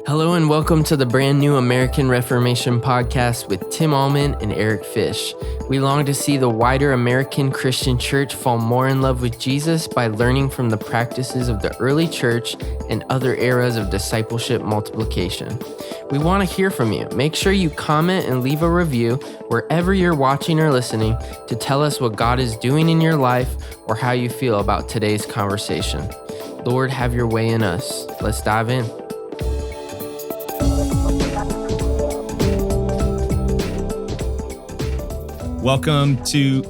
Hello and welcome to the brand new American Reformation podcast with Tim Allman and Eric Fish. We long to see the wider American Christian church fall more in love with Jesus by learning from the practices of the early church and other eras of discipleship multiplication. We want to hear from you. Make sure you comment and leave a review wherever you're watching or listening to tell us what God is doing in your life or how you feel about today's conversation. Lord, have your way in us. Let's dive in. Welcome to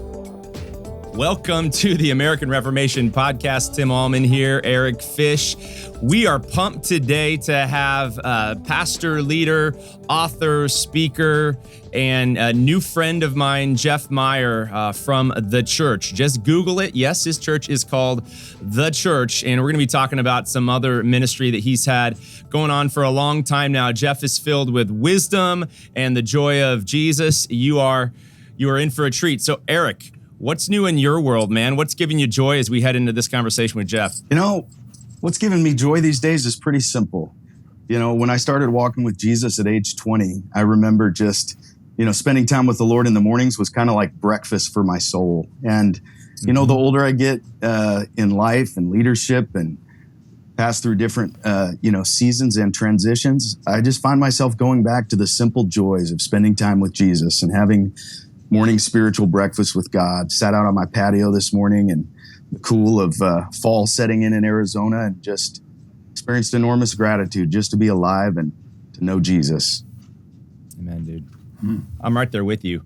the American Reformation podcast. Tim Allman here, Eric Fish. We are pumped today to have pastor, leader, author, speaker, and a new friend of mine, Jeff Meyer from The Church. Just Google it. Yes, his church is called The Church, and we're going to be talking about some other ministry that he's had going on for a long time now. Jeff is filled with wisdom and the joy of Jesus. You are in for a treat. So, Eric, what's new in your world, man? What's giving you joy as we head into this conversation with Jeff? You know, what's giving me joy these days is pretty simple. You know, when I started walking with Jesus at age 20, I remember just, spending time with the Lord in the mornings was kind of like breakfast for my soul. And, the older I get in life and leadership and pass through different, seasons and transitions, I just find myself going back to the simple joys of spending time with Jesus and having morning spiritual breakfast with God. Sat out on my patio this morning and the cool of fall setting in Arizona and just experienced enormous gratitude just to be alive and to know Jesus. Amen, dude. I'm right there with you.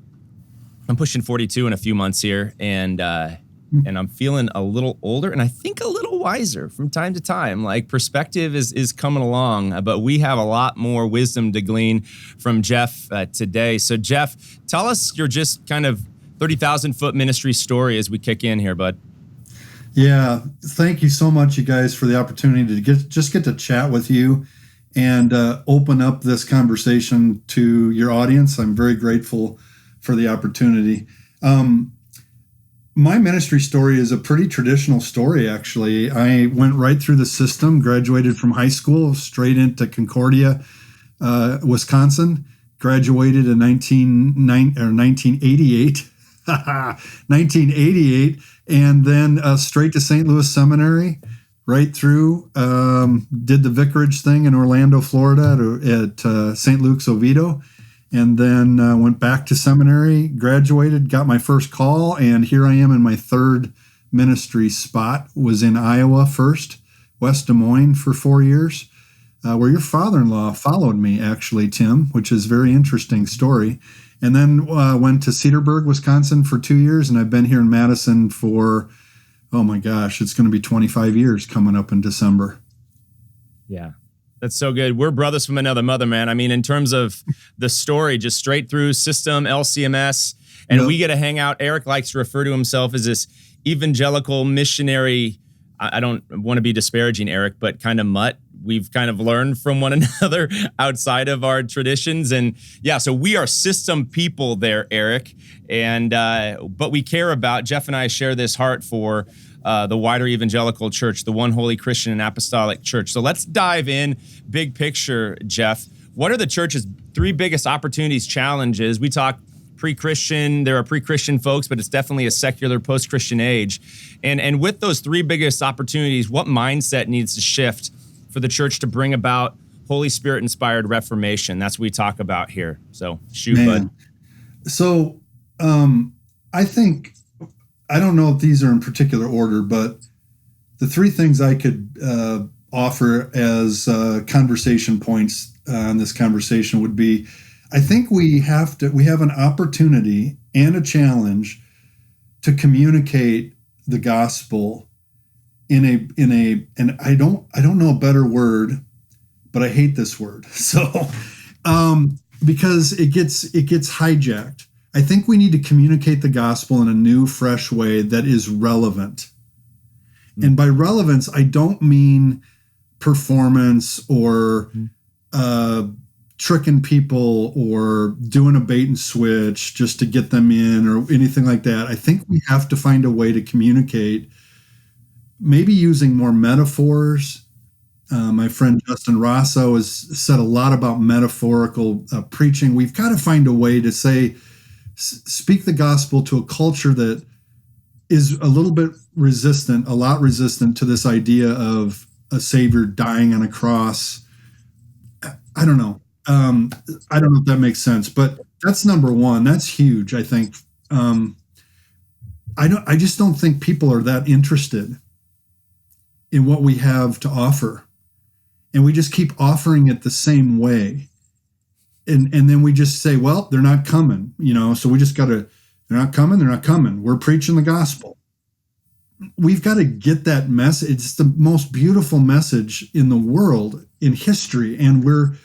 I'm pushing 42 in a few months here, and I'm feeling a little older and I think a little wiser from time to time. Like, perspective is coming along, but we have a lot more wisdom to glean from Jeff today. So, Jeff, tell us your just kind of 30,000-foot ministry story as we kick in here, bud. Yeah, thank you so much, you guys, for the opportunity to get to chat with you and open up this conversation to your audience. I'm very grateful for the opportunity. My ministry story is a pretty traditional story, actually. I went right through the system, graduated from high school, straight into Concordia, Wisconsin, graduated in 1988, 1988, and then straight to St. Louis Seminary, right through, did the vicarage thing in Orlando, Florida at St. Luke's Oviedo. And then went back to seminary, graduated, got my first call, and here I am in my third ministry spot. Was in Iowa first, West Des Moines for 4 years, where your father-in-law followed me, actually, Tim, which is a very interesting story. And then went to Cedarburg, Wisconsin for 2 years, and I've been here in Madison for, oh my gosh, it's going to be 25 years coming up in December. Yeah. That's so good. We're brothers from another mother, man. I mean, in terms of the story, just straight through system, LCMS, and we get to hang out. Eric likes to refer to himself as this evangelical missionary. I don't want to be disparaging, Eric, but kind of mutt. We've kind of learned from one another outside of our traditions. And yeah, so we are system people there, Eric. And but we care about, Jeff and I share this heart for the wider evangelical church, the one holy Christian and apostolic church. So let's dive in big picture, Jeff. What are the church's three biggest opportunities, challenges? We talk pre-Christian, there are pre-Christian folks, but it's definitely a secular post-Christian age. And with those three biggest opportunities, what mindset needs to shift for the church to bring about Holy Spirit-inspired reformation? That's what we talk about here. So shoot, bud. So I think, I don't know if these are in particular order, but the three things I could offer as conversation points on this conversation would be, I think we have an opportunity and a challenge to communicate the gospel in a and I don't know a better word, but I hate this word. So because it gets hijacked. I think we need to communicate the gospel in a new, fresh way that is relevant. And by relevance, I don't mean performance or tricking people or doing a bait and switch just to get them in or anything like that. I think we have to find a way to communicate, maybe using more metaphors My friend Justin Rosso has said a lot about metaphorical preaching. We've got to find a way to speak the gospel to a culture that is a little bit resistant, a lot resistant to this idea of a savior dying on a cross. I don't know. I don't know if that makes sense, but that's number one. That's huge, I think. I just don't think people are that interested in what we have to offer. And we just keep offering it the same way. And then we just say, well, they're not coming, so we just they're not coming. We're preaching the gospel. We've got to get that message. It's the most beautiful message in the world, in history, and we're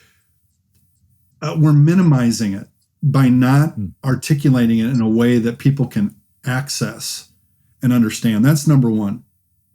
minimizing it by not articulating it in a way that people can access and understand. That's number one.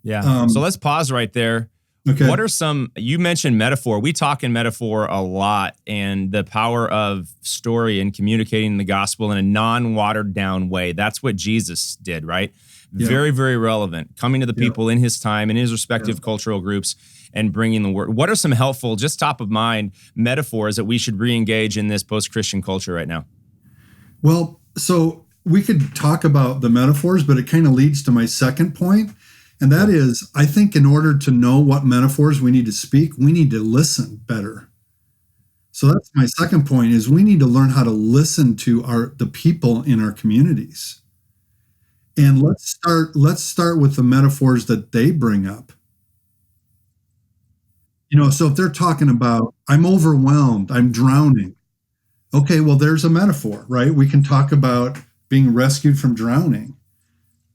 Yeah. So let's pause right there. Okay. What are you mentioned metaphor. We talk in metaphor a lot, and the power of story and communicating the gospel in a non-watered down way. That's what Jesus did, right? Yeah. Very, very relevant. Coming to the people in his time, in his respective cultural groups, and bringing the word. What are some helpful, just top of mind, metaphors that we should re-engage in this post-Christian culture right now? Well, so we could talk about the metaphors, but it kind of leads to my second point. And that is, I think in order to know what metaphors we need to speak, we need to listen better. So that's my second point, is we need to learn how to listen to the people in our communities. And let's start with the metaphors that they bring up. So if they're talking about, I'm overwhelmed, I'm drowning. Okay, well, there's a metaphor, right? We can talk about being rescued from drowning.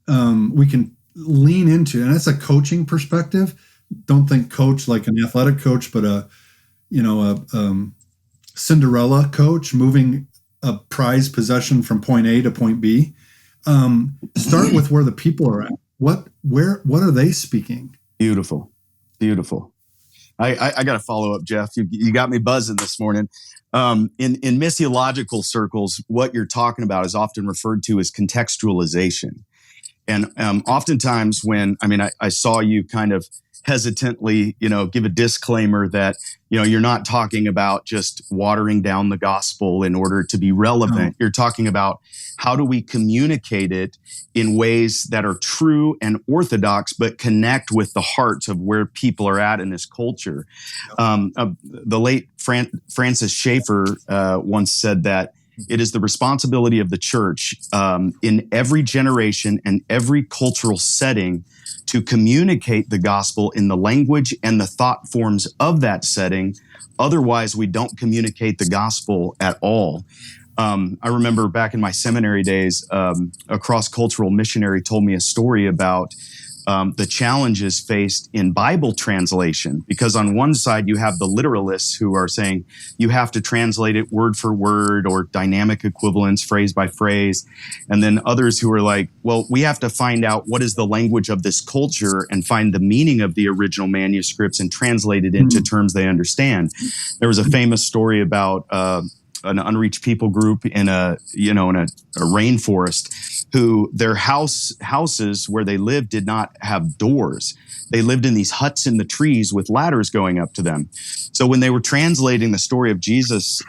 We can lean into, and that's a coaching perspective. Don't think coach like an athletic coach, but a Cinderella coach moving a prized possession from point A to point B. Start with where the people are at. What are they speaking? Beautiful. I got to follow up, Jeff. You got me buzzing this morning. In missiological circles, what you're talking about is often referred to as contextualization. And oftentimes when, I saw you kind of hesitantly, give a disclaimer that, you're not talking about just watering down the gospel in order to be relevant. You're talking about how do we communicate it in ways that are true and orthodox, but connect with the hearts of where people are at in this culture. The late Francis Schaeffer once said that it is the responsibility of the church in every generation and every cultural setting to communicate the gospel in the language and the thought forms of that setting. Otherwise, we don't communicate the gospel at all. I remember back in my seminary days, a cross-cultural missionary told me a story about the challenges faced in Bible translation, because on one side you have the literalists who are saying you have to translate it word for word or dynamic equivalence, phrase by phrase. And then others who are like, well, we have to find out what is the language of this culture and find the meaning of the original manuscripts and translate it into terms they understand. There was a famous story about an unreached people group in a rainforest who their houses where they lived did not have doors. They lived in these huts in the trees with ladders going up to them. So when they were translating the story of Jesus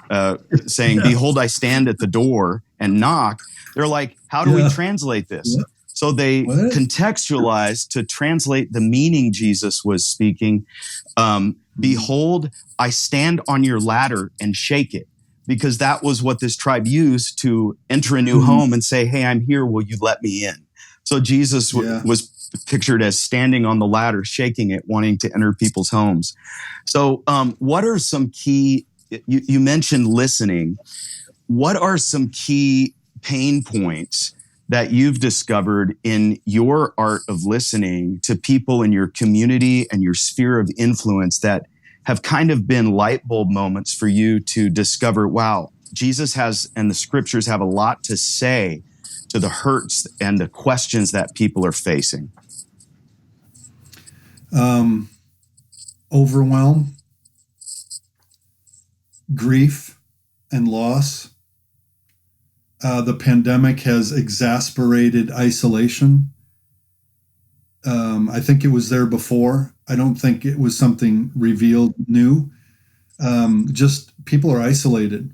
saying, behold, I stand at the door and knock, they're like, how do we translate this? So they contextualized to translate the meaning Jesus was speaking. Behold, I stand on your ladder and shake it. Because that was what this tribe used to enter a new home and say, hey, I'm here. Will you let me in? So Jesus was pictured as standing on the ladder, shaking it, wanting to enter people's homes. So what are some key, you mentioned listening. What are some key pain points that you've discovered in your art of listening to people in your community and your sphere of influence that have kind of been light bulb moments for you to discover, wow, Jesus has, and the scriptures have a lot to say to the hurts and the questions that people are facing? Overwhelm, grief, and loss. The pandemic has exacerbated isolation. I think it was there before. I don't think it was something revealed new. Just people are isolated.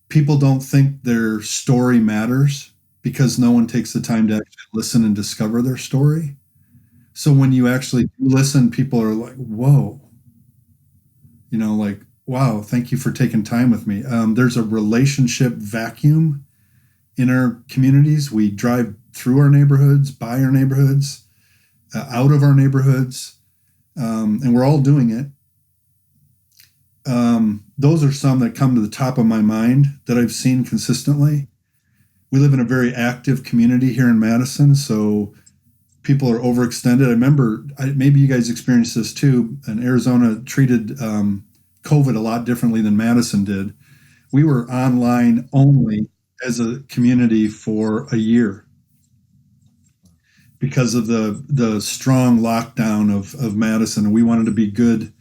People don't think their story matters because no one takes the time to actually listen and discover their story. So when you actually listen, people are like, whoa, like, wow, thank you for taking time with me. There's a relationship vacuum in our communities. We drive through our neighborhoods, by our neighborhoods, out of our neighborhoods, and we're all doing it. Those are some that come to the top of my mind that I've seen consistently. We live in a very active community here in Madison, so people are overextended. I remember, maybe you guys experienced this too, and Arizona treated COVID a lot differently than Madison did. We were online only as a community for a year because of the strong lockdown of Madison. We wanted to be good.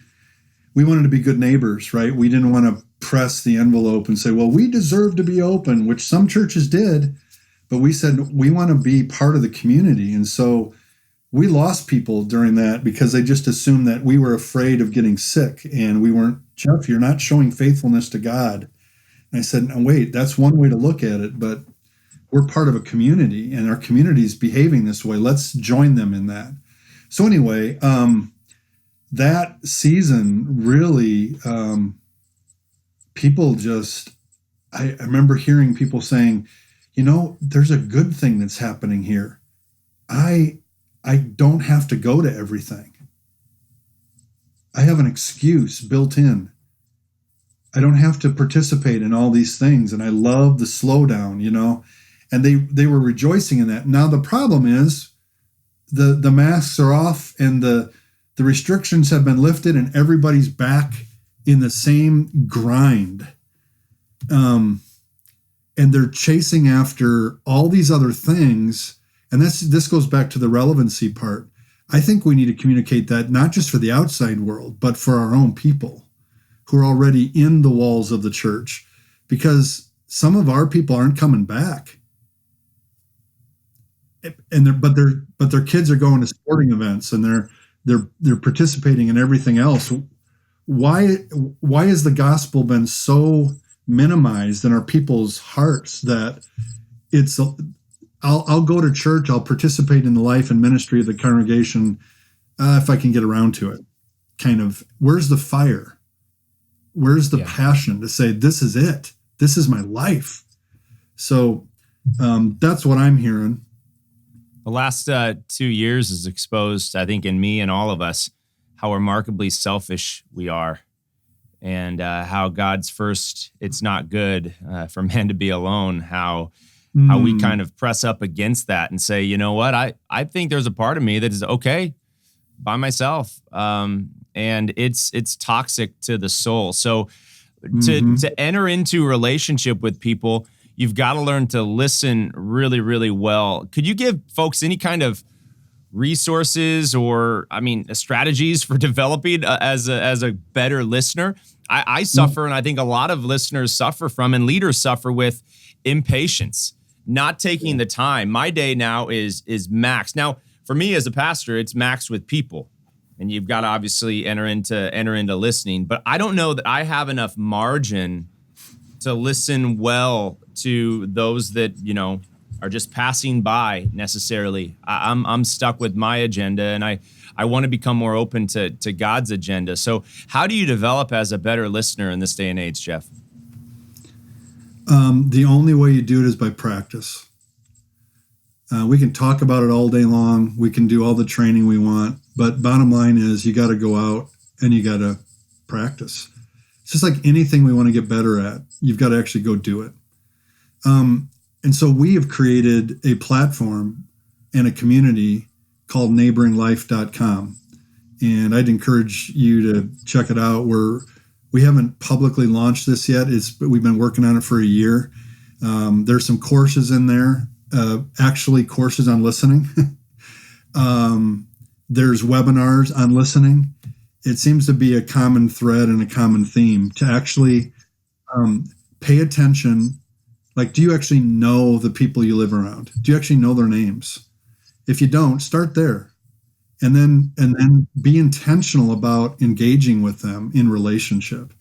We wanted to be good neighbors, right? We didn't want to press the envelope and say, well, we deserve to be open, which some churches did, but we said we want to be part of the community. And so we lost people during that because they just assumed that we were afraid of getting sick, and we weren't. Jeff, you're not showing faithfulness to God. And I said, no, wait, that's one way to look at it, but we're part of a community and our community is behaving this way. Let's join them in that. So anyway, that season really, people just, I remember hearing people saying, there's a good thing that's happening here. I don't have to go to everything. I have an excuse built in. I don't have to participate in all these things. And I love the slowdown, and they were rejoicing in that. Now, the problem is the masks are off and the restrictions have been lifted and everybody's back in the same grind. And they're chasing after all these other things. And this goes back to the relevancy part. I think we need to communicate that not just for the outside world, but for our own people who are already in the walls of the church, because some of our people aren't coming back. And but their kids are going to sporting events and they're participating in everything else. Why has the gospel been so minimized in our people's hearts that it's I'll go to church, I'll participate in the life and ministry of the congregation if I can get around to it. Kind of, where's the fire? Where's the passion to say, this is it? This is my life. So that's what I'm hearing. The last 2 years has exposed, I think, in me and all of us, how remarkably selfish we are, and how God's first, it's not good for man to be alone, how we kind of press up against that and say, you know what, I think there's a part of me that is okay by myself, and it's toxic to the soul. So to enter into a relationship with people, you've got to learn to listen really, really well. Could you give folks any kind of resources or, strategies for developing as a better listener? I suffer, and I think a lot of listeners suffer from, and leaders suffer with, impatience, not taking the time. My day now is maxed. Now, for me as a pastor, it's maxed with people, and you've got to obviously enter into listening. But I don't know that I have enough margin to listen well to those that, are just passing by necessarily. I'm stuck with my agenda, and I want to become more open to God's agenda. So how do you develop as a better listener in this day and age, Jeff? The only way you do it is by practice. We can talk about it all day long. We can do all the training we want, but bottom line is you got to go out and you got to practice. It's just like anything we want to get better at. You've got to actually go do it. And so we have created a platform and a community called neighboringlife.com. And I'd encourage you to check it out. We haven't publicly launched this yet. We've been working on it for a year. There's some courses in there, actually courses on listening. There's webinars on listening. It seems to be a common thread and a common theme to actually pay attention Like, do you actually know the people you live around? Do you actually know their names? If you don't, start there. And then be intentional about engaging with them in relationship.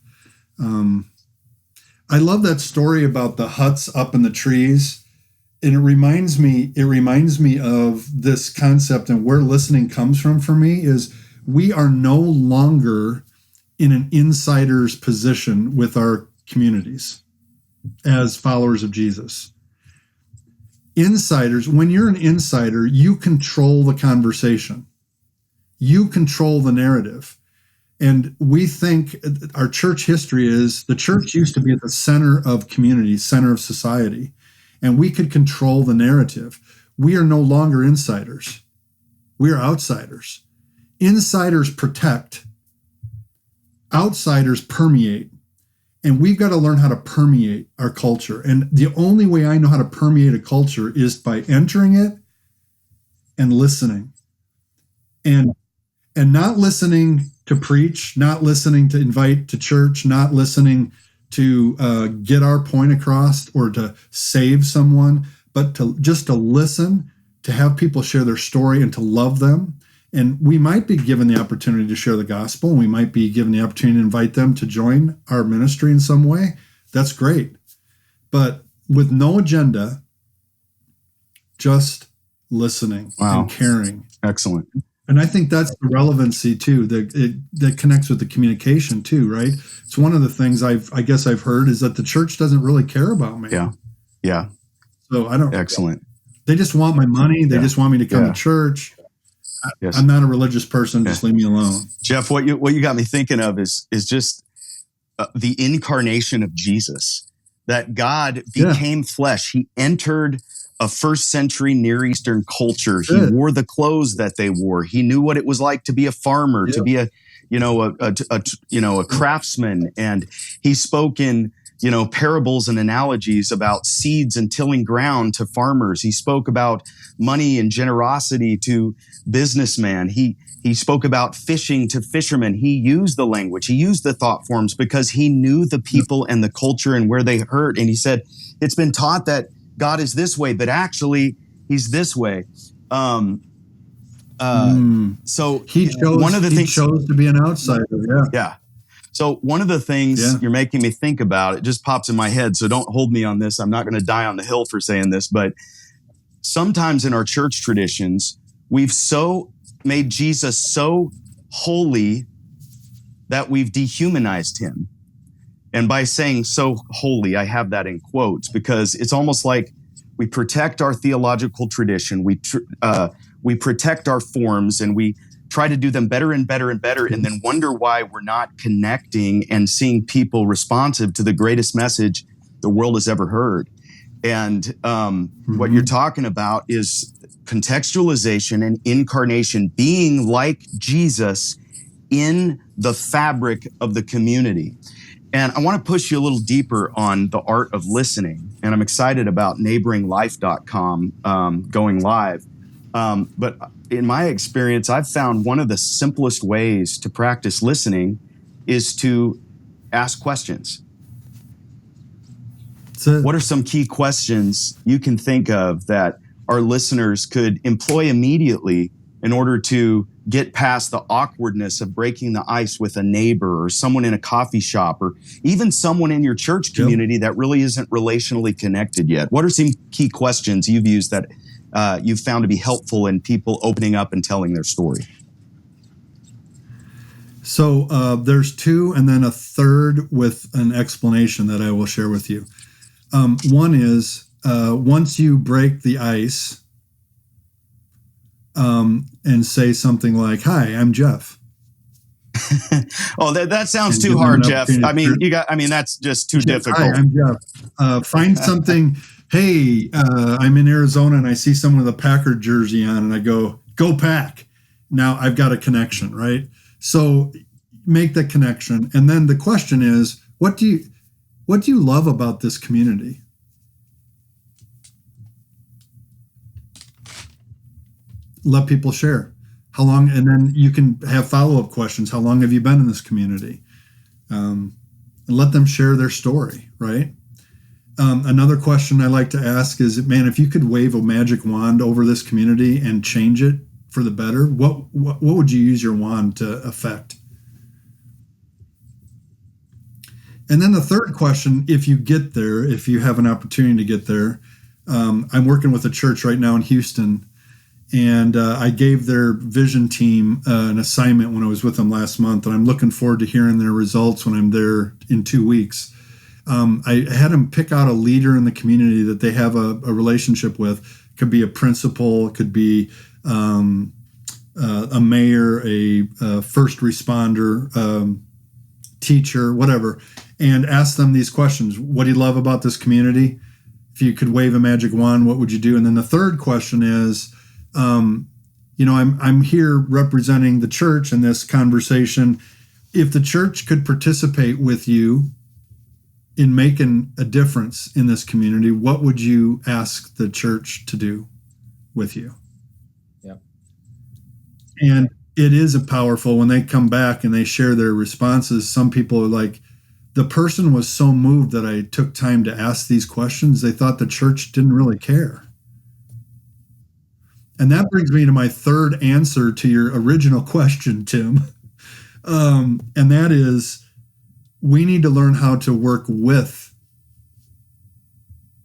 I love that story about the huts up in the trees. And it reminds me of this concept, and where listening comes from for me is we are no longer in an insider's position with our communities as followers of Jesus. Insiders, when you're an insider, you control the conversation. You control the narrative. And we think our church history is the church used to be at the center of community, center of society, and we could control the narrative. We are no longer insiders. We are outsiders. Insiders protect. Outsiders permeate. And we've got to learn how to permeate our culture. And the only way I know how to permeate a culture is by entering it and listening. And not listening to preach, not listening to invite to church, not listening to get our point across or to save someone, but to listen, to have people share their story and to love them. And we might be given the opportunity to share the gospel. And we might be given the opportunity to invite them to join our ministry in some way. That's great. But with no agenda, just listening and caring. Excellent. And I think that's the relevancy too, that connects with the communication too, right? It's one of the things I guess I've heard is that the church doesn't really care about me. Yeah. So I don't. Excellent. They just want my money. They just want me to come to church. Yes. I'm not a religious person. Just leave me alone. Jeff, what you got me thinking of is just the incarnation of Jesus. That God became flesh. He entered a first century Near Eastern culture. He wore the clothes that they wore. He knew what it was like to be a farmer, to be a craftsman. And he spoke in, parables and analogies about seeds and tilling ground to farmers. He spoke about money and generosity to businessmen. He spoke about fishing to fishermen. He used the language. He used the thought forms because he knew the people and the culture and where they hurt. And he said, it's been taught that God is this way, but actually he's this way. So he chose to be an outsider. Yeah. So one of the things you're making me think about, it just pops in my head. So don't hold me on this. I'm not going to die on the hill for saying this, but sometimes in our church traditions, we've so made Jesus so holy that we've dehumanized him. And by saying so holy, I have that in quotes because it's almost like we protect our theological tradition. We protect our forms and we try to do them better and better and better and then wonder why we're not connecting and seeing people responsive to the greatest message the world has ever heard. And what you're talking about is contextualization and incarnation, being like Jesus in the fabric of the community. And I want to push you a little deeper on the art of listening. And I'm excited about neighboringlife.com going live. But in my experience, I've found one of the simplest ways to practice listening is to ask questions. What are some key questions you can think of that our listeners could employ immediately in order to get past the awkwardness of breaking the ice with a neighbor or someone in a coffee shop or even someone in your church community that really isn't relationally connected yet? What are some key questions you've used that you've found to be helpful in people opening up and telling their story? So there's two and then a third with an explanation that I will share with you. One is once you break the ice, and say something like, "Hi, I'm Jeff." Oh, that sounds too hard, Jeff. That's just too difficult. Hi, I'm Jeff. Find something. Hey, I'm in Arizona and I see someone with a Packer jersey on, and I go Pack. Now I've got a connection, right? So make that connection, and then the question is, what do you love about this community? Let people share. How long, and then you can have follow-up questions. How long have you been in this community? And let them share their story, right? Another question I like to ask is, man, if you could wave a magic wand over this community and change it for the better, what would you use your wand to affect? And then the third question, if you get there, if you have an opportunity to get there, I'm working with a church right now in Houston, and I gave their vision team an assignment when I was with them last month, and I'm looking forward to hearing their results when I'm there in 2 weeks. I had them pick out a leader in the community that they have a relationship with. It could be a principal, it could be a mayor, a first responder, teacher, whatever, and ask them these questions. What do you love about this community? If you could wave a magic wand, what would you do? And then the third question is, I'm here representing the church in this conversation. If the church could participate with you in making a difference in this community, what would you ask the church to do with you? Yeah. And it is powerful when they come back and they share their responses. Some people are like, the person was so moved that I took time to ask these questions. They thought the church didn't really care. And that brings me to my third answer to your original question, Tim. And that is, we need to learn how to work with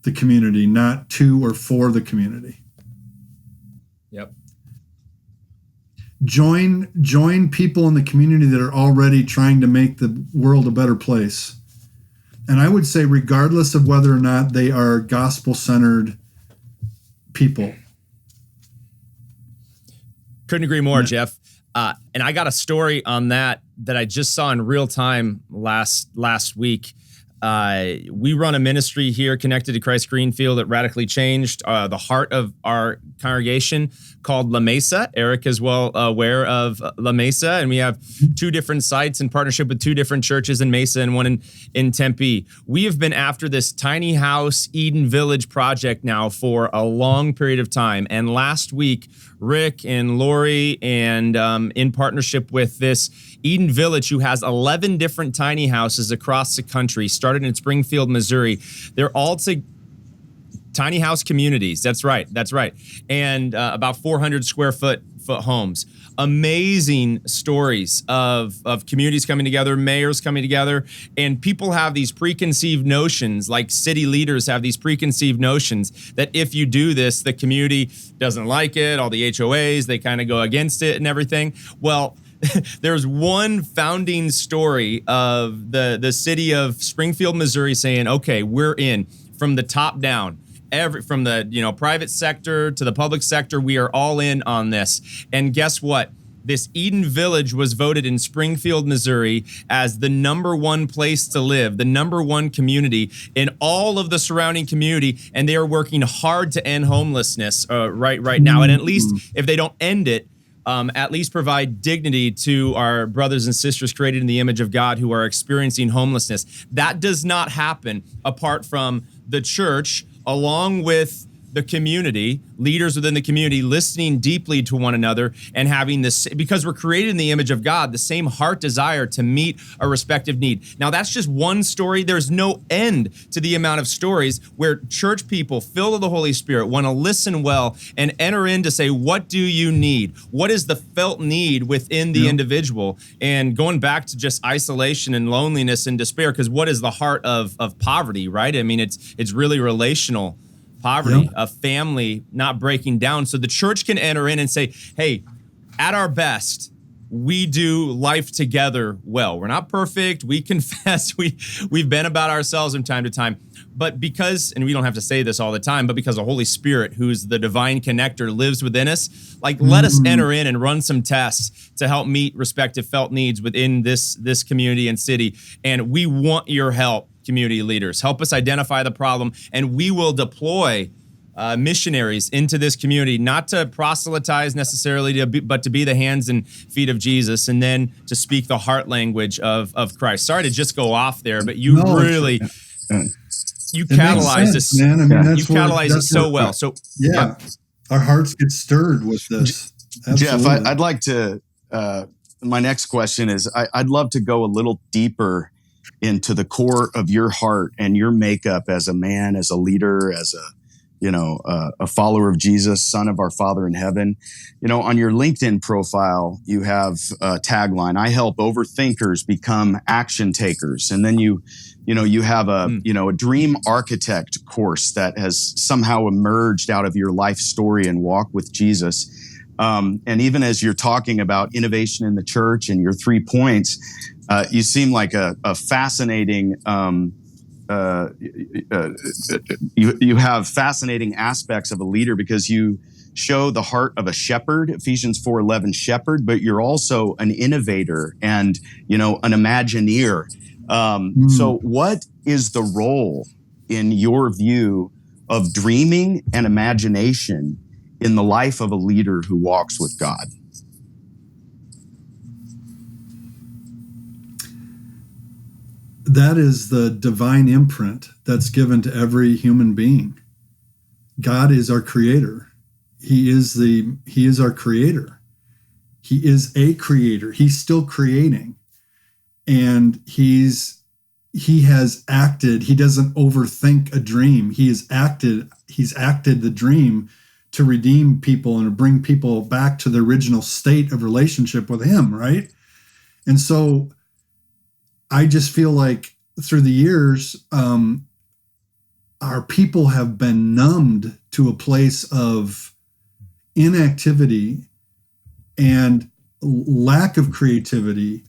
the community, not to or for the community. Yep. Join people in the community that are already trying to make the world a better place. And I would say, regardless of whether or not they are gospel-centered people. Couldn't agree more, Jeff. And I got a story on that I just saw in real time last week. We run a ministry here connected to Christ Greenfield that radically changed the heart of our congregation called La Mesa. Eric is well aware of La Mesa, and we have 2 different sites in partnership with 2 different churches in Mesa and one in Tempe. We have been after this tiny house Eden Village project now for a long period of time. And last week, Rick and Lori and in partnership with this Eden Village, who has 11 different tiny houses across the country, started in Springfield, Missouri. They're all tiny house communities. That's right. And about 400 square foot homes. Amazing stories of communities coming together, mayors coming together, and people have these preconceived notions, like city leaders have these preconceived notions that if you do this, the community doesn't like it, all the HOAs, they kind of go against it and everything. Well, there's one founding story of the city of Springfield, Missouri saying, okay, we're in from the top down. From the private sector to the public sector, we are all in on this. And guess what? This Eden Village was voted in Springfield, Missouri as the #1 place to live, the #1 community in all of the surrounding community. And they are working hard to end homelessness right now. And at least if they don't end it, at least provide dignity to our brothers and sisters created in the image of God who are experiencing homelessness. That does not happen apart from the church, along with the community, leaders within the community, listening deeply to one another and having this, because we're created in the image of God, the same heart desire to meet a respective need. Now, that's just one story. There's no end to the amount of stories where church people, filled with the Holy Spirit, want to listen well and enter in to say, what do you need? What is the felt need within the individual? And going back to just isolation and loneliness and despair, because what is the heart of poverty, right? I mean, it's really relational poverty, a family not breaking down. So the church can enter in and say, hey, at our best, we do life together well. We're not perfect. We confess we've been about ourselves from time to time. But because, and we don't have to say this all the time, but because the Holy Spirit, who's the divine connector, lives within us, let us enter in and run some tests to help meet respective felt needs within this community and city. And we want your help, community leaders. Help us identify the problem, and we will deploy missionaries into this community, not to proselytize necessarily, but to be the hands and feet of Jesus, and then to speak the heart language of Christ. Sorry to just go off there, but you really... You catalyze this, man. I mean, you catalyze it so well. So our hearts get stirred with this. Absolutely. Jeff, I'd like to. My next question is: I'd love to go a little deeper into the core of your heart and your makeup as a man, as a leader, as a follower of Jesus, son of our Father in heaven. On your LinkedIn profile, you have a tagline: I help overthinkers become action takers. And then you have a dream architect course that has somehow emerged out of your life story and walk with Jesus. And even as you're talking about innovation in the church and your 3 points, you seem like a fascinating, you have fascinating aspects of a leader, because you show the heart of a shepherd, Ephesians 4:11 shepherd, but you're also an innovator and, an Imagineer. So what is the role, in your view, of dreaming and imagination in the life of a leader who walks with God? That is the divine imprint that's given to every human being. God is our creator. He is our creator. He is a creator. He's still creating. And he has acted. He doesn't overthink a dream. He's acted the dream to redeem people and to bring people back to the original state of relationship with him, right? And so I just feel like through the years, our people have been numbed to a place of inactivity and lack of creativity.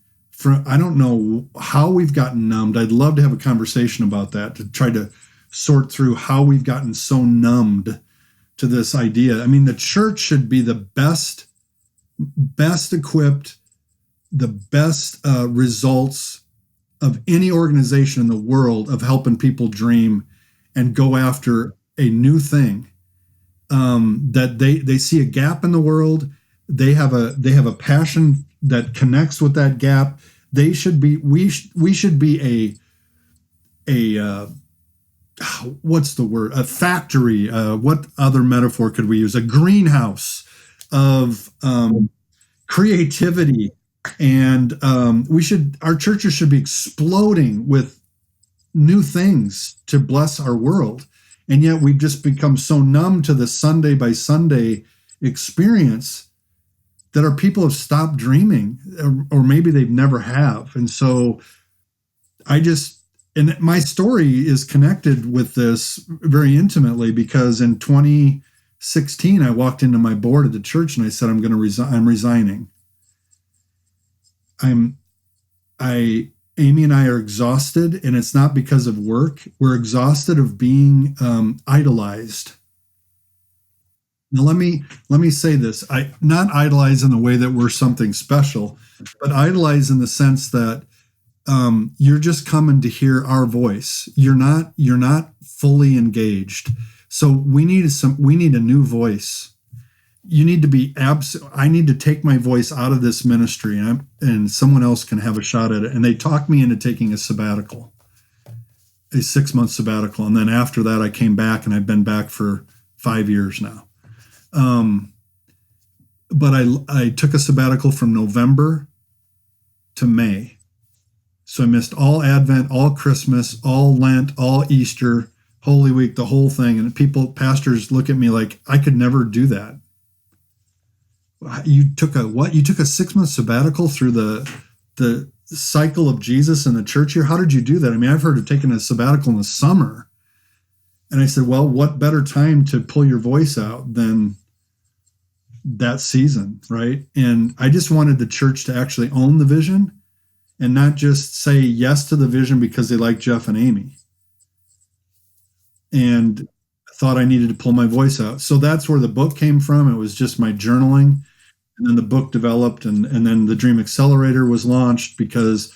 I don't know how we've gotten numbed. I'd love to have a conversation about that, to try to sort through how we've gotten so numbed to this idea. I mean, the church should be the best equipped, the best results of any organization in the world of helping people dream and go after a new thing. That they see a gap in the world. They have a passion that connects with that gap. We should be a what's the word? A factory. What other metaphor could we use? A greenhouse of creativity. And our churches should be exploding with new things to bless our world. And yet we've just become so numb to the Sunday by Sunday experience that our people have stopped dreaming, or maybe they've never have. And so and my story is connected with this very intimately, because in 2016, I walked into my board at the church and I said, I'm resigning. Amy and I are exhausted, and it's not because of work. We're exhausted of being idolized. Now, let me say this. Not idolize in the way that we're something special, but idolize in the sense that you're just coming to hear our voice. You're not fully engaged. So we need a new voice. You need to be I need to take my voice out of this ministry, and someone else can have a shot at it. And they talked me into taking a sabbatical, a 6-month sabbatical. And then after that, I came back, and I've been back for 5 years now. But I took a sabbatical from November to May. So I missed all Advent, all Christmas, all Lent, all Easter, Holy Week, the whole thing. And pastors look at me like I could never do that. You took a 6-month sabbatical through the cycle of Jesus in the church here? How did you do that? I mean, I've heard of taking a sabbatical in the summer. And I said, well, what better time to pull your voice out than that season, right? And I just wanted the church to actually own the vision and not just say yes to the vision because they like Jeff and Amy. And I thought I needed to pull my voice out. So that's where the book came from. It was just my journaling. And then the book developed, and then the Dream Accelerator was launched, because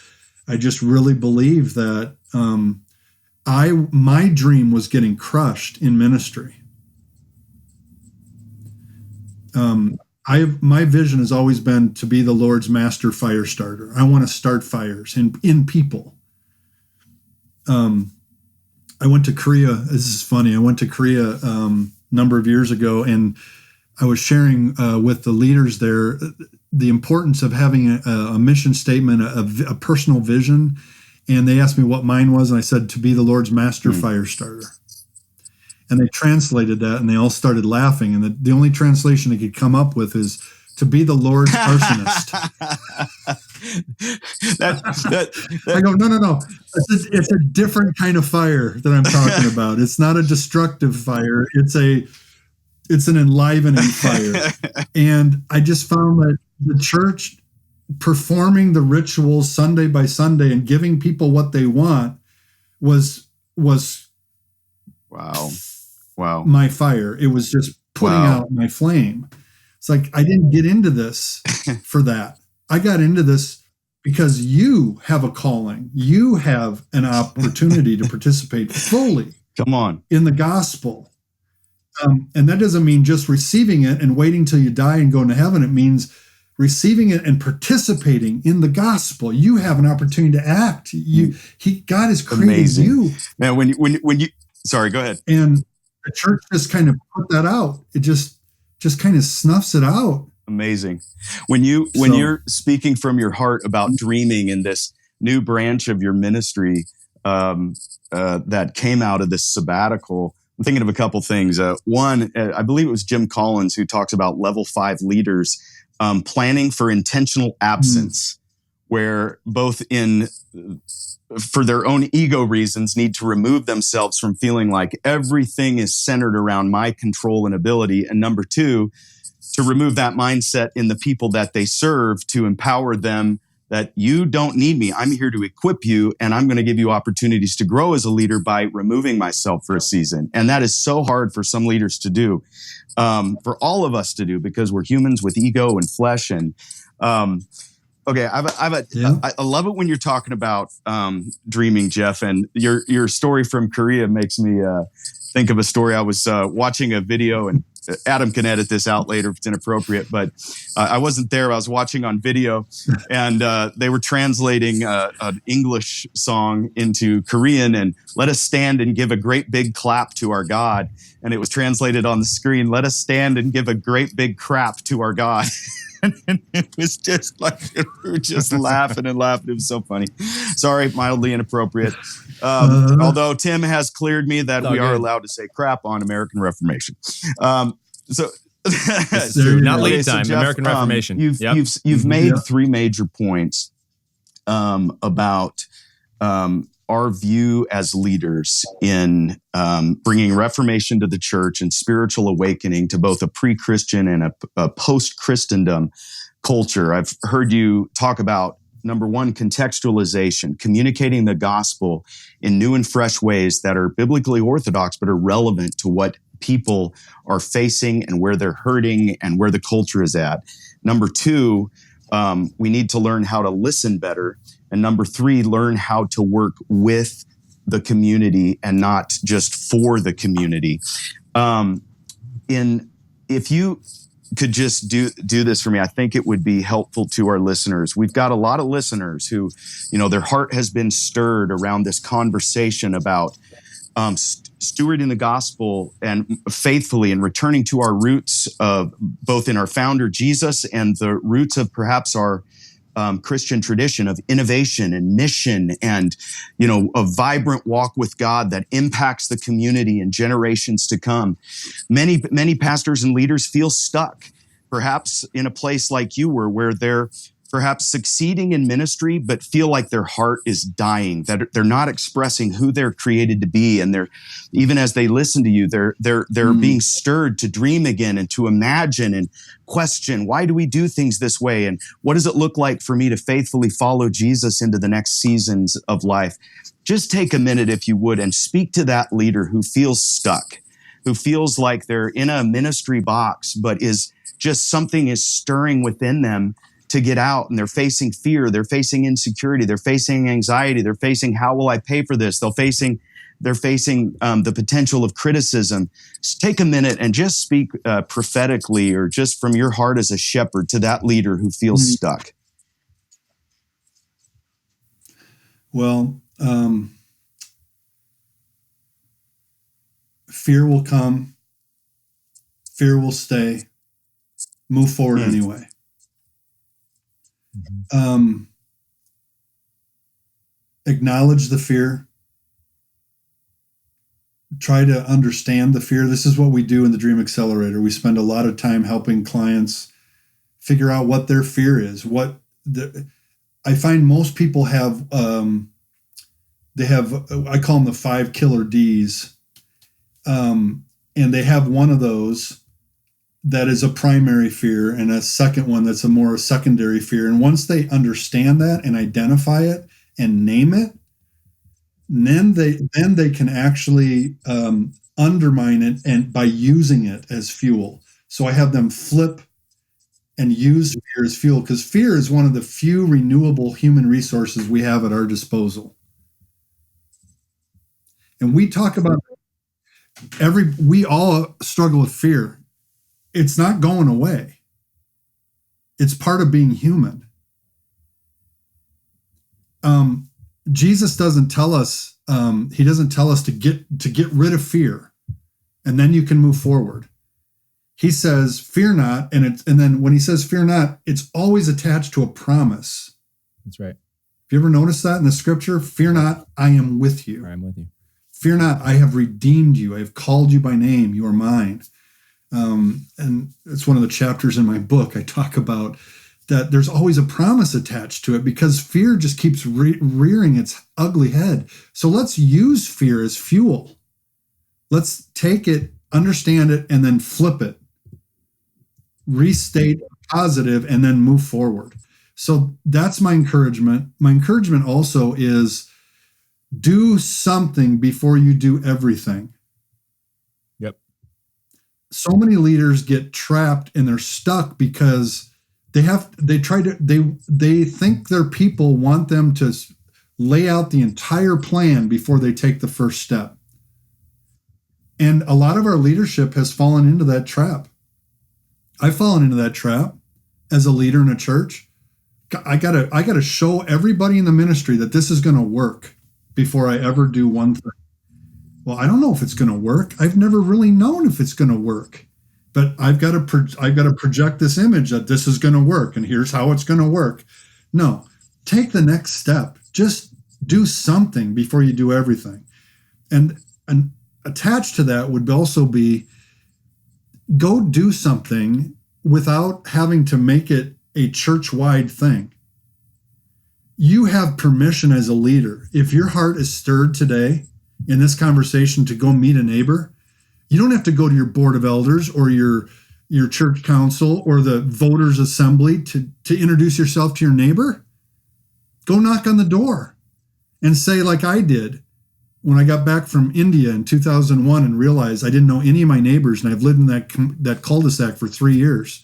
I just really believe that my dream was getting crushed in ministry. My vision has always been to be the Lord's master fire starter. I want to start fires in people. I went to Korea. This is funny. I went to Korea a number of years ago, and I was sharing with the leaders there the importance of having a mission statement, a personal vision, And they asked me what mine was, and I said, to be the Lord's master fire starter. And they translated that, and they all started laughing. And the only translation they could come up with is to be the Lord's arsonist. I go, no. It's a different kind of fire that I'm talking about. It's not a destructive fire. It's an enlivening fire. And I just found that the church performing the rituals Sunday by Sunday and giving people what they want was wow my fire. It was just putting out my flame. It's like, I didn't get into this for that. I got into this because you have a calling. You have an opportunity to participate fully in the gospel. And that doesn't mean just receiving it and waiting till you die and going to heaven. It means receiving it and participating in the gospel. You have an opportunity to act. God has created you. Man, when you sorry, go ahead. And the church just kind of put that out. It just kind of snuffs it out. Amazing. When you're speaking from your heart about dreaming in this new branch of your ministry that came out of this sabbatical, I'm thinking of a couple things. One, I believe it was Jim Collins who talks about level 5 leaders planning for intentional absence, where both for their own ego reasons need to remove themselves from feeling like everything is centered around my control and ability. And number 2, to remove that mindset in the people that they serve, to empower them that you don't need me. I'm here to equip you, and I'm going to give you opportunities to grow as a leader by removing myself for a season. And that is so hard for some leaders to do, for all of us to do, because we're humans with ego and flesh. And okay, I love it when you're talking about dreaming, Jeff, and your story from Korea makes me think of a story. I was watching a video, and Adam can edit this out later if it's inappropriate, but I wasn't there. I was watching on video, and they were translating an English song into Korean, and let us stand and give a great big clap to our God. And it was translated on the screen, let us stand and give a great big crap to our God. And it was just like, we were just laughing and laughing. It was so funny. Sorry, mildly inappropriate. Although Tim has cleared me that we are allowed to say crap on American Reformation. It's true. Not lead time, Jeff, American Reformation. You've made 3 major points about our view as leaders in bringing Reformation to the church and spiritual awakening to both a pre-Christian and a post-Christendom culture. I've heard you talk about, number 1, contextualization, communicating the gospel in new and fresh ways that are biblically orthodox but are relevant to what people are facing and where they're hurting and where the culture is at. Number 2, we need to learn how to listen better. And number 3, learn how to work with the community and not just for the community. If you could just do this for me, I think it would be helpful to our listeners. We've got a lot of listeners who, their heart has been stirred around this conversation about stewarding the gospel and faithfully and returning to our roots of both in our founder Jesus and the roots of perhaps our Christian tradition of innovation and mission and, a vibrant walk with God that impacts the community and generations to come. Many pastors and leaders feel stuck, perhaps in a place like you were, where they're perhaps succeeding in ministry, but feel like their heart is dying, that they're not expressing who they're created to be. And even as they listen to you, they're being stirred to dream again and to imagine and question, why do we do things this way? And what does it look like for me to faithfully follow Jesus into the next seasons of life? Just take a minute, if you would, and speak to that leader who feels stuck, who feels like they're in a ministry box, but something is stirring within them to get out, and they're facing fear, they're facing insecurity, they're facing anxiety, they're facing, how will I pay for this? They're facing the potential of criticism. Just take a minute and just speak prophetically, or just from your heart as a shepherd, to that leader who feels stuck. Well, fear will come, fear will stay, move forward anyway. acknowledge the fear, try to understand the fear. This is what we do in the Dream Accelerator. We spend a lot of time helping clients figure out what their fear is. I find most people have, I call them the 5 killer Ds. And they have one of those that is a primary fear and a second one that's a more secondary fear. And once they understand that and identify it and name it, then they can actually undermine it and by using it as fuel. So I have them flip and use fear as fuel, because fear is one of the few renewable human resources we have at our disposal. And we talk about we all struggle with fear. It's not going away. It's part of being human. Jesus doesn't tell us, he doesn't tell us to get rid of fear and then you can move forward. He says, fear not. And then when he says fear not, it's always attached to a promise. That's right. Have you ever noticed that in the scripture? Fear not, I am with you. I'm with you. Fear not, I have redeemed you. I have called you by name. You are mine. And it's one of the chapters in my book. I talk about that there's always a promise attached to it because fear just keeps rearing its ugly head. So let's use fear as fuel. Let's take it, understand it, and then flip it. Restate positive and then move forward. So that's my encouragement. My encouragement also is do something before you do everything. Yep. So many leaders get trapped and they're stuck because they think their people want them to lay out the entire plan before they take the first step. And a lot of our leadership has fallen into that trap. I've fallen into that trap as a leader in a church. I gotta show everybody in the ministry that this is going to work before I ever do one thing. Well, I don't know if it's going to work. I've never really known if it's going to work, but I've got to project this image that this is going to work, and here's how it's going to work. No, take the next step. Just do something before you do everything. And attached to that would also be go do something without having to make it a church-wide thing. You have permission as a leader. If your heart is stirred today in this conversation to go meet a neighbor, you don't have to go to your board of elders or your church council or the voters assembly to introduce yourself to your neighbor. Go knock on the door and say, like I did when I got back from India in 2001 and realized I didn't know any of my neighbors, and I've lived in that cul-de-sac for 3 years.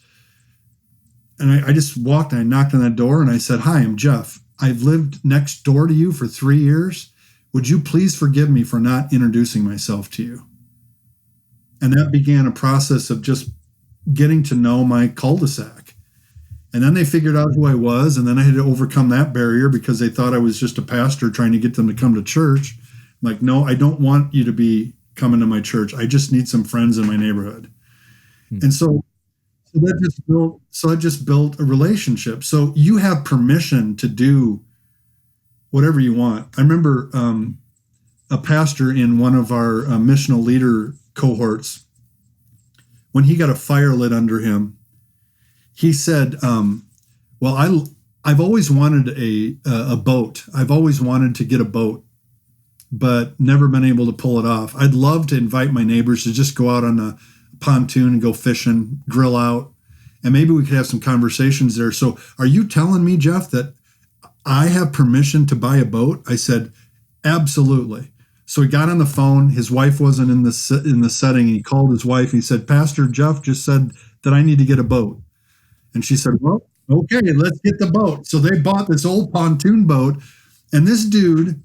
And I just walked and I knocked on that door and I said, "Hi, I'm Jeff. I've lived next door to you for 3 years. Would you please forgive me for not introducing myself to you?" And that began a process of just getting to know my cul-de-sac. And then they figured out who I was, and then I had to overcome that barrier because they thought I was just a pastor trying to get them to come to church. I'm like, no, I don't want you to be coming to my church. I just need some friends in my neighborhood. And so that just built a relationship. So you have permission to do whatever you want. I remember a pastor in one of our missional leader cohorts, when he got a fire lit under him, he said, well, I've always wanted a boat. I've always wanted to get a boat, but never been able to pull it off. I'd love to invite my neighbors to just go out on a pontoon and go fishing, grill out, and maybe we could have some conversations there. So are you telling me, Jeff, that I have permission to buy a boat? I said, absolutely. So he got on the phone. His wife wasn't in the setting. He called his wife. He said, "Pastor Jeff just said that I need to get a boat." And she said, "Well, okay, let's get the boat." So they bought this old pontoon boat. And this dude,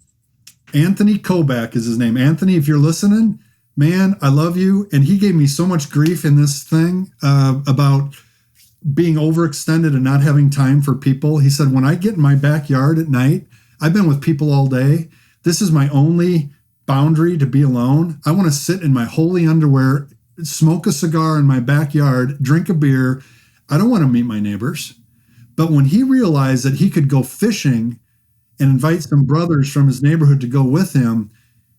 Anthony Kobach is his name. Anthony, if you're listening, man, I love you. And he gave me so much grief in this thing about being overextended and not having time for people. He said, when I get in my backyard at night, I've been with people all day. This is my only boundary to be alone. I want to sit in my holy underwear, smoke a cigar in my backyard, drink a beer. I don't want to meet my neighbors. But when he realized that he could go fishing and invite some brothers from his neighborhood to go with him,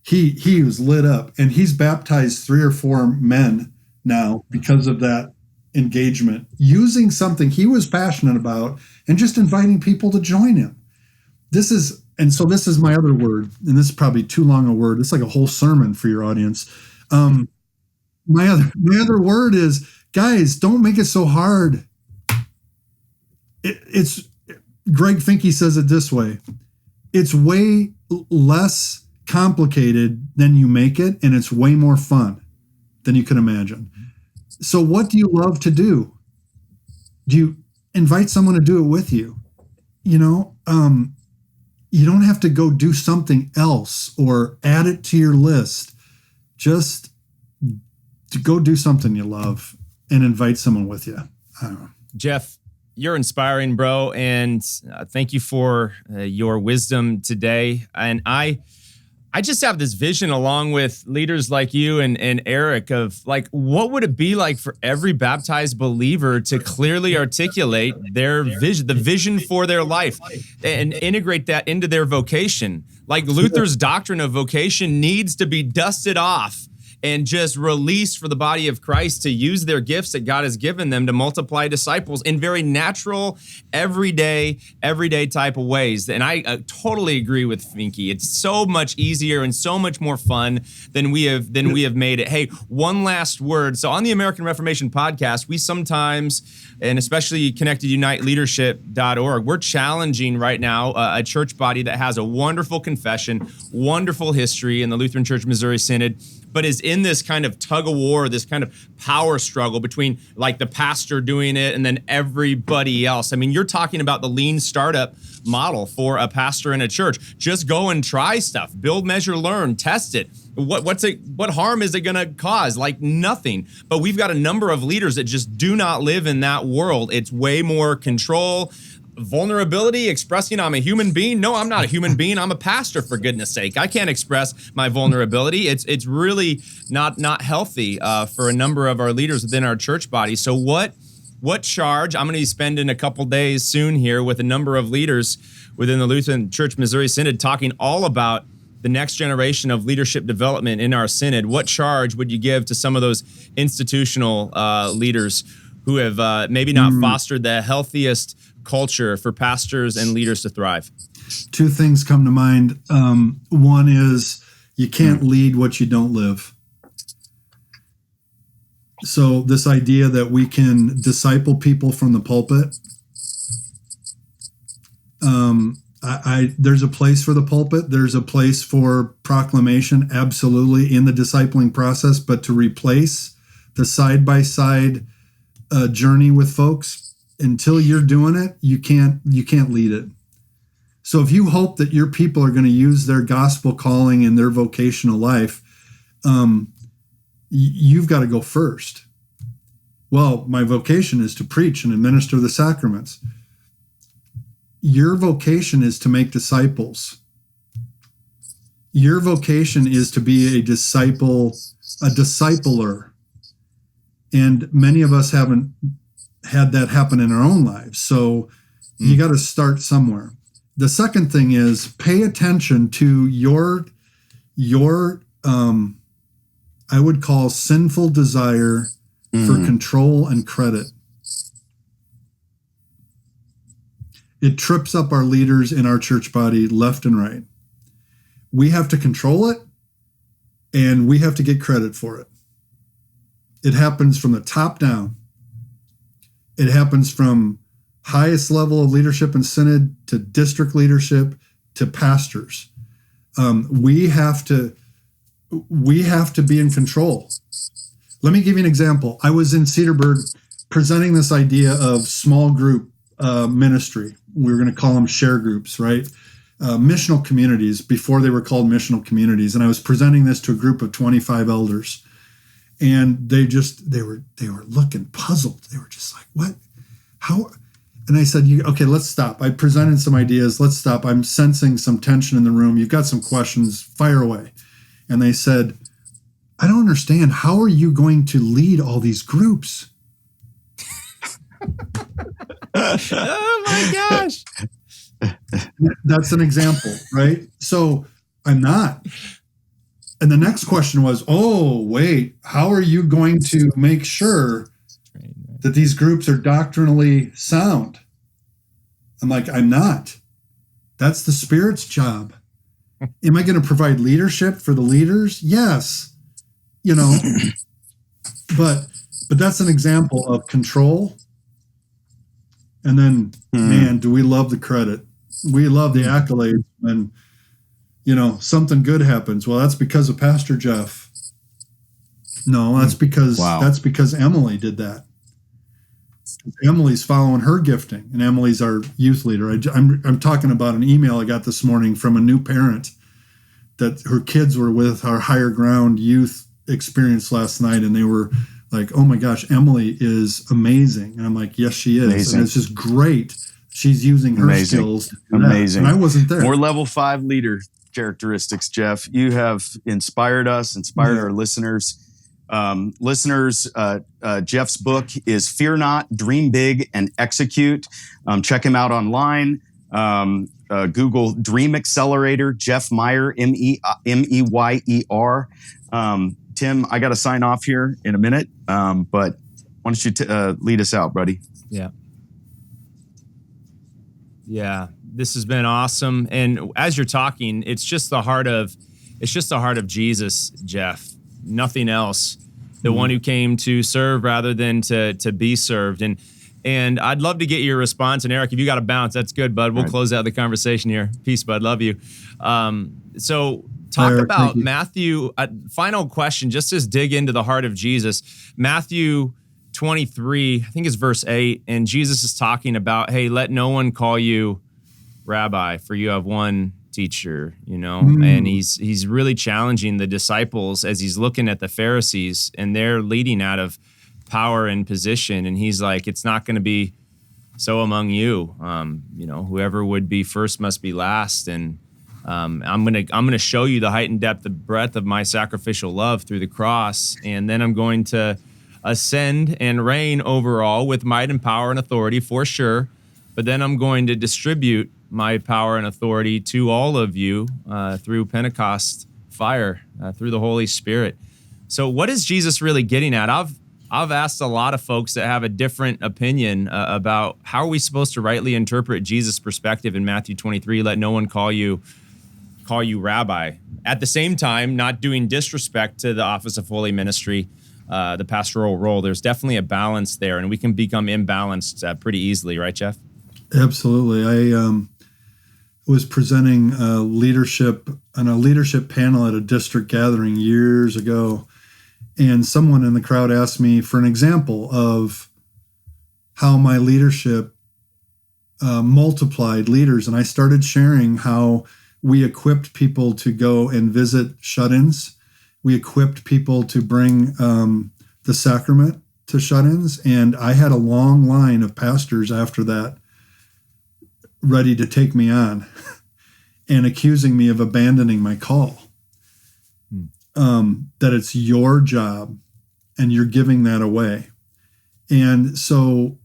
he was lit up, and he's baptized 3 or 4 men now because of that engagement, using something he was passionate about and just inviting people to join him. This is my other word, and this is probably too long a word. It's like a whole sermon for your audience. My other word is, guys, don't make it so hard. It's Greg Finke says it this way: it's way less complicated than you make it, and it's way more fun than you can imagine. So what do you love to do? Do you invite someone to do it with you? You don't have to go do something else or add it to your list. Just to go do something you love and invite someone with you. I don't know. Jeff, you're inspiring, bro, and thank you for your wisdom today. And I just have this vision, along with leaders like you and Eric, of like, what would it be like for every baptized believer to clearly articulate their vision, the vision for their life, and integrate that into their vocation? Like, Luther's doctrine of vocation needs to be dusted off and just released for the body of Christ to use their gifts that God has given them to multiply disciples in very natural, everyday type of ways. And I totally agree with Finke. It's so much easier and so much more fun than we have made it. Hey, one last word. So on the American Reformation podcast, we sometimes, and especially ConnectedUniteLeadership.org, we're challenging right now a church body that has a wonderful confession, wonderful history in the Lutheran Church Missouri Synod, but is in this kind of tug of war, this kind of power struggle between like the pastor doing it and then everybody else. I mean, you're talking about the lean startup model for a pastor in a church. Just go and try stuff, build, measure, learn, test it. What harm is it going to cause? Like nothing. But we've got a number of leaders that just do not live in that world. It's way more control, vulnerability, expressing I'm a human being. No, I'm not a human being. I'm a pastor, for goodness sake. I can't express my vulnerability. It's really not healthy for a number of our leaders within our church body. So what charge? I'm going to be spending a couple days soon here with a number of leaders within the Lutheran Church Missouri Synod talking all about the next generation of leadership development in our synod. What charge would you give to some of those institutional leaders who have maybe not fostered the healthiest culture for pastors and leaders to thrive? 2 things come to mind. One is, you can't lead what you don't live. So this idea that we can disciple people from the pulpit, there's a place for the pulpit. There's a place for proclamation, absolutely, in the discipling process. But to replace the side-by-side journey with folks, until you're doing it, you can't lead it. So if you hope that your people are going to use their gospel calling in their vocational life, you've got to go first. Well, my vocation is to preach and administer the sacraments. Your vocation is to make disciples. Your vocation is to be a discipler. And many of us haven't had that happen in our own lives. So you got to start somewhere. The second thing is, pay attention to your I would call sinful desire for control and credit. It trips up our leaders in our church body left and right. We have to control it, and we have to get credit for it. It happens from the top down. It happens from highest level of leadership and synod to district leadership to pastors. We have to be in control. Let me give you an example. I was in Cedarburg presenting this idea of small group ministry. We were going to call them share groups, right? Missional communities before they were called missional communities. And I was presenting this to a group of 25 elders. And they were looking puzzled. They were just like, what? How? And I said, okay, let's stop. I presented some ideas. Let's stop. I'm sensing some tension in the room. You've got some questions. Fire away. And they said, I don't understand. How are you going to lead all these groups? Oh my gosh. That's an example, right? So I'm not. And the next question was, oh, wait, how are you going to make sure that these groups are doctrinally sound? I'm like, I'm not. That's the Spirit's job. Am I going to provide leadership for the leaders? Yes. You know, but that's an example of control. And then, man, do we love the credit? We love the accolades when, you know, something good happens. Well, that's because of Pastor Jeff. No, that's because Emily did that. Emily's following her gifting, and Emily's our youth leader. I'm talking about an email I got this morning from a new parent that her kids were with our Higher Ground youth experience last night, and they were like, "Oh my gosh, Emily is amazing." And I'm like, "Yes, she is." Amazing. And it's just great. She's using her skills to do that. And I wasn't there. More level 5 leader characteristics, Jeff. You have inspired us, inspired our listeners. Jeff's book is Fear Not, Dream Big, and Execute. Check him out online. Google Dream Accelerator, Jeff Meyer, Meyer. Tim, I got to sign off here in a minute, but why don't you lead us out, buddy? Yeah, this has been awesome. And as you're talking, it's just the heart of Jesus, Jeff. Nothing else. The one who came to serve rather than to be served. And I'd love to get your response. And Eric, if you got to bounce, that's good, bud. We'll close out the conversation here. Peace, bud. Love you. So talk Eric, about Matthew. Final question, just to dig into the heart of Jesus. Matthew 23, I think it's verse 8. And Jesus is talking about, hey, let no one call you rabbi, for you have one teacher, you know, and he's really challenging the disciples as he's looking at the Pharisees, and they're leading out of power and position. And he's like, it's not going to be so among you. You know, whoever would be first must be last. And I'm going to show you the height and depth, the breadth of my sacrificial love through the cross. And then I'm going to ascend and reign over all with might and power and authority for sure. But then I'm going to distribute my power and authority to all of you through Pentecost fire, through the Holy Spirit. So what is Jesus really getting at? I've asked a lot of folks that have a different opinion about how are we supposed to rightly interpret Jesus' perspective in Matthew 23, let no one call you rabbi. At the same time, not doing disrespect to the office of holy ministry, the pastoral role. There's definitely a balance there, and we can become imbalanced pretty easily, right, Jeff? Absolutely. I was presenting leadership on a leadership panel at a district gathering years ago, and someone in the crowd asked me for an example of how my leadership multiplied leaders, and I started sharing how we equipped people to go and visit shut-ins. We equipped people to bring the sacrament to shut-ins, and I had a long line of pastors after that ready to take me on and accusing me of abandoning my call. That it's your job and you're giving that away. And so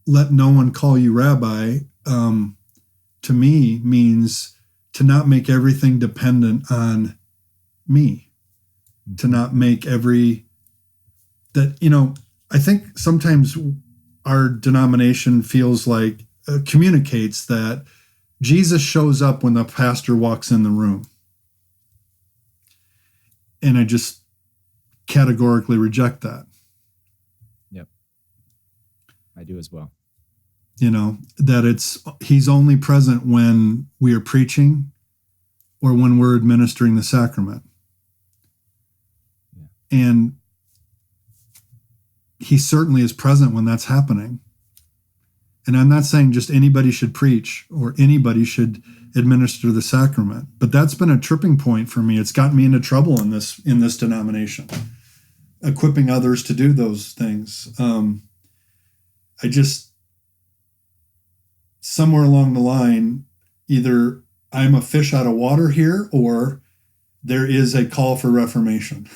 let no one call you rabbi, to me means to not make everything dependent on me, to not make that, you know, I think sometimes our denomination feels like communicates that Jesus shows up when the pastor walks in the room. And I just categorically reject that. Yep. I do as well. You know, that he's only present when we are preaching or when we're administering the sacrament. Yeah. And he certainly is present when that's happening. And I'm not saying just anybody should preach or anybody should administer the sacrament, but that's been a tripping point for me. It's gotten me into trouble in this denomination, equipping others to do those things. I just, somewhere along the line, either I'm a fish out of water here or there is a call for reformation.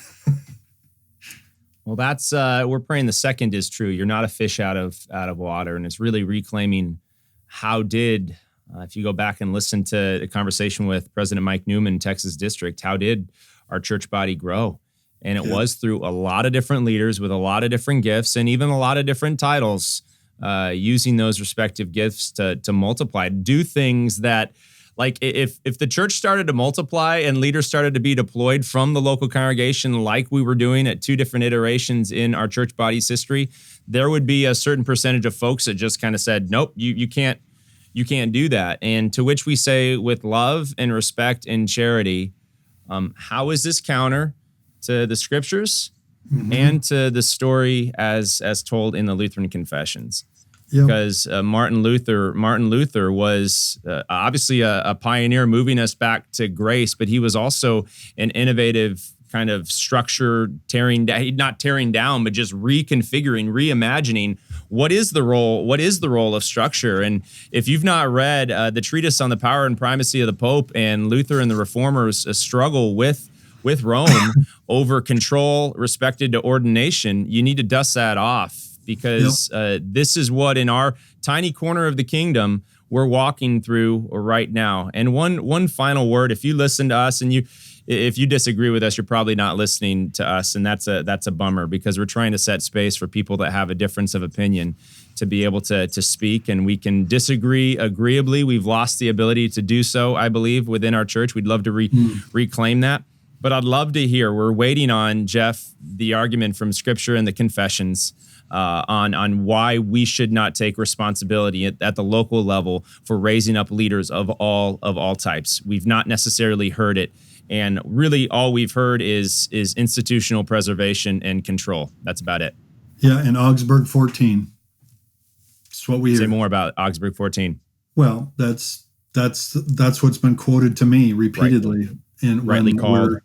Well, that's we're praying the second is true. You're not a fish out of water, and it's really reclaiming how did If you go back and listen to a conversation with President Mike Newman, Texas District, how did our church body grow? And it was through a lot of different leaders with a lot of different gifts and even a lot of different titles, using those respective gifts to multiply, do things that, like, if the church started to multiply and leaders started to be deployed from the local congregation like we were doing at two different iterations in our church body's history, there would be a certain percentage of folks that just kind of said, nope, you can't do that. And to which we say, with love and respect and charity, how is this counter to the scriptures and to the story as told in the Lutheran Confessions? Yep. Because Martin Luther was obviously a pioneer moving us back to grace, but he was also an innovative kind of structure, not tearing down, but just reconfiguring, reimagining what is the role of structure. And if you've not read the treatise on the power and primacy of the Pope and Luther and the Reformers' struggle with Rome over control respected to ordination, you need to dust that off, because this is what in our tiny corner of the kingdom we're walking through right now. And one final word: if you listen to us and if you disagree with us, you're probably not listening to us, and that's a bummer, because we're trying to set space for people that have a difference of opinion to be able to speak, and we can disagree agreeably. We've lost the ability to do so, I believe, within our church. We'd love to reclaim that. But I'd love to hear, we're waiting on, Jeff, the argument from Scripture and the Confessions on why we should not take responsibility at the local level for raising up leaders of all types. We've not necessarily heard it. And really all we've heard is institutional preservation and control. That's about it. Yeah, and Augsburg 14. That's what we hear. Say more about Augsburg 14. Well, that's what's been quoted to me repeatedly. Right. And rightly called.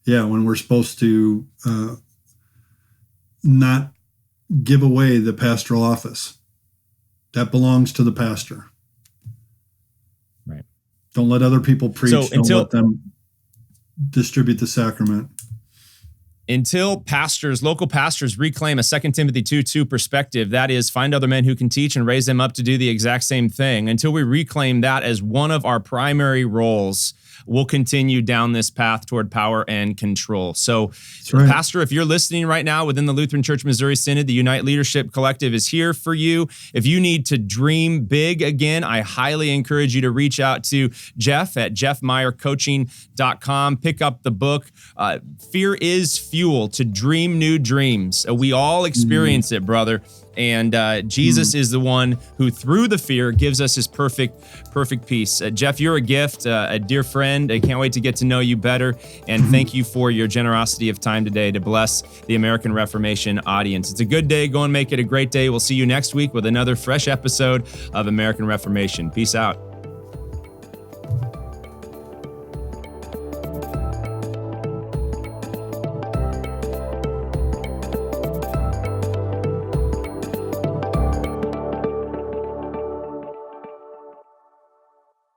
When we're supposed to not give away the pastoral office. That belongs to the pastor. Right. Don't let other people preach. Don't let them distribute the sacrament. Until local pastors reclaim a 2 Timothy 2:2 perspective, that is, find other men who can teach and raise them up to do the exact same thing, until we reclaim that as one of our primary roles, we'll continue down this path toward power and control. So, right. Pastor, if you're listening right now within the Lutheran Church Missouri Synod, the Unite Leadership Collective is here for you. If you need to dream big again, I highly encourage you to reach out to Jeff at jeffmeyercoaching.com. Pick up the book, Fear is Fuel to Dream New Dreams. We all experience it, brother. And Jesus is the one who, through the fear, gives us his perfect peace. Jeff, you're a gift, a dear friend. I can't wait to get to know you better. And thank you for your generosity of time today to bless the American Reformation audience. It's a good day. Go and make it a great day. We'll see you next week with another fresh episode of American Reformation. Peace out.